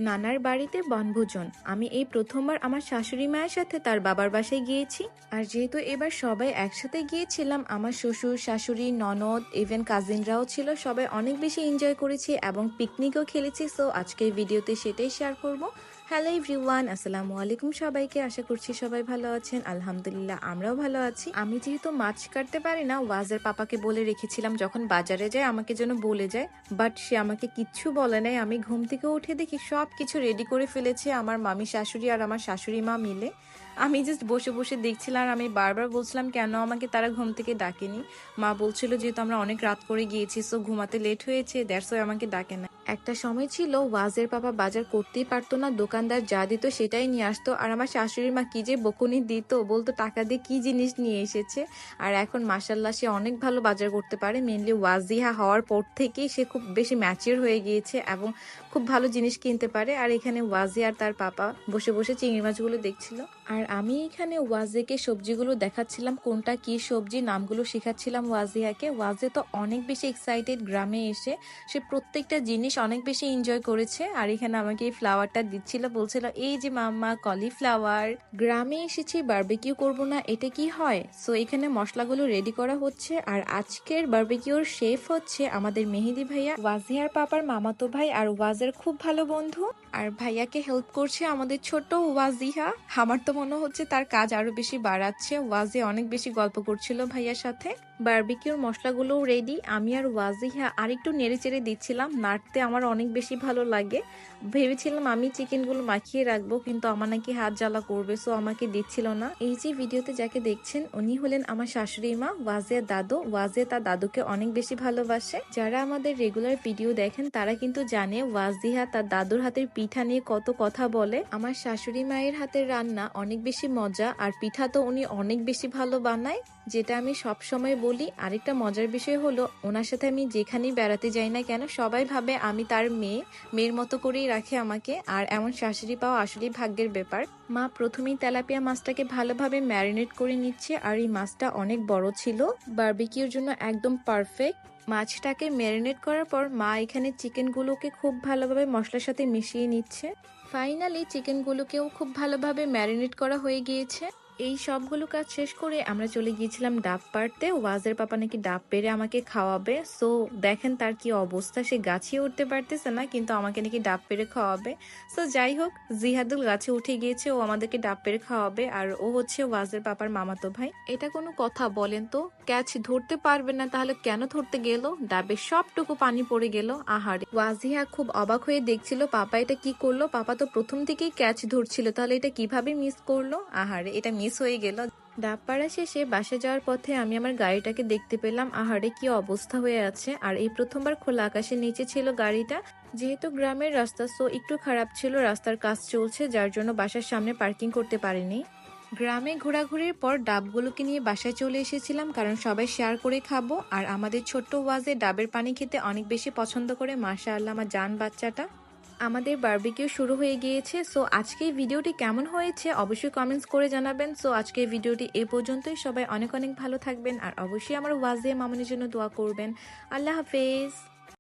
নানার বাড়িতে বনভোজন। আমি এই প্রথমবার আমার শাশুড়ি মায়ের সাথে তার বাবার বাসায় গিয়েছি। আর যেহেতু এবার সবাই একসাথে গিয়েছিলাম, আমার শ্বশুর শাশুড়ি ননদ ইভেন কাজিনরাও ছিল, সবাই অনেক বেশি এনজয় করেছি এবং পিকনিকও খেলেছি। সো আজকের ভিডিওতে সেটাই শেয়ার করব। হ্যালো এভরিওয়ান, আসসালামু আলাইকুম সবাইকে। আশা করছি সবাই ভালো আছেন। আলহামদুলিল্লাহ আমরাও ভালো আছি। আমি যেহেতু মাছ কাটতে পারি না, ওয়াজের পাপাকে বলে রেখেছিলাম যখন বাজারে যায় আমাকে যেন বলে যায়, বাট সে আমাকে কিচ্ছু বলে নাই। আমি ঘুম থেকে উঠে দেখি সব কিছু রেডি করে ফেলেছে আমার মামি শাশুড়ি আর আমার শাশুড়ি মা মিলে। আমি জাস্ট বসে বসে দেখছিলাম আর আমি বারবার বলছিলাম কেন আমাকে তারা ঘুম থেকে ডাকেনি। মা বলছিল যেহেতু আমরা অনেক রাত করে গিয়েছি, সো ঘুমাতে লেট হয়েছে, দ্যাটস ওয়াই আমাকে ডাকে না। একটা সময় ছিল ওয়াজের পাপা বাজার করতেই পারতো না, দোকানদার যা দিত সেটাই নিয়ে আসতো। আর আমার শাশুড়ি মা কি যে বকুনি দিত, বলতো টাকা দিয়ে কি জিনিস নিয়ে এসেছে। আর এখন মাশাল্লাহ সে অনেক ভালো বাজার করতে পারে। মেনলি ওয়াজিহা হওয়ার পর থেকেই সে খুব বেশি ম্যাচিওর হয়ে গিয়েছে এবং খুব ভালো জিনিস কিনতে পারে। আর এখানে ওয়াজি আর তার পাপা বসে বসে চিংড়ি মাছগুলো দেখছিল, আর আমি এখানে ওয়াজিকে সবজিগুলো দেখাচ্ছিলাম কোনটা কি সবজি, নামগুলো শেখাচ্ছিলাম ওয়াজিয়াকে। ওয়াজে তো অনেক বেশি এক্সাইটেড, গ্রামে এসে সে প্রত্যেকটা জিনিস অনেক বেশি এনজয় করেছে। আর এখানে আমাকে এই ফ্লাওয়ারটা দিচ্ছিল, বলছিল এই যে মাম্মা কলিফ্লাওয়ার। গ্রামে এসেছি বারবিকিউ করব না, এটা কি হয়? সো এখানে মশলাগুলো রেডি করা হচ্ছে। আর আজকের বারবিকিউর শেফ হচ্ছে আমাদের মেহেদি ভাইয়া, ওয়াজিয়ার পাপার মামাতো ভাই আর ওয়াজের খুব ভালো বন্ধু। আর ভাইয়াকে হেল্প করছে আমাদের ছোট ওয়াজিহা। আমার তো মনে হচ্ছে তার কাজ আরো বেশি বাড়াচ্ছে। ওয়াজি অনেক বেশি গল্প করছিল ভাইয়ার সাথে। বারবিকিউর মশলাগুলো রেডি, আমি আর ওয়াজিহা আরেকটু নেড়ে চেড়ে দিচ্ছিলাম। নাড়তে আমার অনেক বেশি ভালো লাগে। ভেবেছিলাম আমি চিকেনগুলো মাখিয়ে রাখবো, কিন্তু আমার নাকি হাত জ্বালা করবে, সো আমাকে দিচ্ছিল না। এই যে ভিডিওতে যাকে দেখছেন উনি হলেন আমার শাশুড়ি মা, ওয়াজিয়ার দাদু। ওয়াজিয়া তার দাদুকে অনেক বেশি ভালোবাসে। যারা আমাদের রেগুলার ভিডিও দেখেন তারা কিন্তু জানে ওয়াজিহা তার দাদুর হাতের পিঠা নিয়ে কত কথা বলে। আমার শাশুড়ি মায়ের হাতের রান্না অনেক বেশি মজা, আর পিঠা তো উনি অনেক বেশি ভালো বানায়, যেটা আমি সব সময় বলি। আরেকটা মজার বিষয় হলো ওনার সাথে আমি যেখানেই বেড়াতে যাই না কেন সবাই ভাবে আমি তার মেয়ের মতো করেই রাখে আমাকে। আর এমন শাশুড়ি পাওয়া আসলেই ভাগ্যের ব্যাপার। মা প্রথমেই তেলাপিয়া মাছটাকে ভালোভাবে ম্যারিনেট করে নিচ্ছে, আর এই মাছটা অনেক বড় ছিল, বারবিকিউর জন্য একদম পারফেক্ট। মাছটাকে ম্যারিনেট করার পর মা এখানে চিকেনগুলোকে খুব ভালোভাবে মশলার সাথে মিশিয়ে নিচ্ছে। ফাইনালি চিকেনগুলোকেও খুব ভালোভাবে ম্যারিনেট করা হয়ে গিয়েছে। এই সবগুলো কাজ শেষ করে আমরা চলে গিয়েছিলাম ডাব পাড়তে। ওয়াজের পাপা নাকি ডাব পেড়ে আমাকে খাওয়াবে। সো দেখেন তার কি অবস্থা, সে গাছে উঠতে পারতেছে না কিন্তু আমাকে নাকি ডাব পেড়ে খাওয়াবে। সো যাই হোক, জিহাদুল গাছে উঠে গিয়েছে, ও আমাদেরকে ডাব পেড়ে খাওয়াবে। আর ও হচ্ছে ওয়াজের পাপার মামাতো ভাই। এটা কোনো কথা বলেন তো? ক্যাচ ধরতে পারবে না তাহলে কেন ধরতে গেল? ডাবের সবটুকু পানি পড়ে গেল। আহারে, ওয়াজিহা খুব অবাক হয়ে দেখছিল পাপা এটা কি করলো। পাপা তো প্রথম থেকেই ক্যাচ ধরছিল, তাহলে এটা কিভাবে মিস করলো? আহারে, এটা মিস হয়ে গেল। ডাব পাড়া শেষে বাসা যাওয়ার পথে আমি আমার গাড়িটাকে দেখতে পেলাম। আহারে, কি অবস্থা হয়ে আছে। আর এই প্রথমবার খোলা আকাশের নিচে ছিল গাড়িটা। যেহেতু গ্রামের রাস্তা, সো একটু খারাপ ছিল, রাস্তার কাজ চলছে, যার জন্য বাসার সামনে পার্কিং করতে পারিনি। গ্রামে ঘোরাঘুরির পর ডাবগুলোকে নিয়ে বাসায় চলে এসেছিলাম, কারণ সবাই শেয়ার করে খাবো। আর আমাদের ছোট্ট ওয়াজে ডাবের পানি খেতে অনেক বেশি পছন্দ করে। মাশাআল্লাহ, আমার জান বাচ্চাটা। আমাদের বারবিকিউ শুরু হয়ে গিয়েছে। সো আজকের ভিডিওটি কেমন হয়েছে অবশ্যই কমেন্টস করে জানাবেন। সো আজকের ভিডিওটি এ পর্যন্তই। সবাই অনেক অনেক ভালো থাকবেন আর অবশ্যই আমার ওয়াজিয়া মামুনের জন্য দোয়া করবেন। আল্লাহ হাফেজ।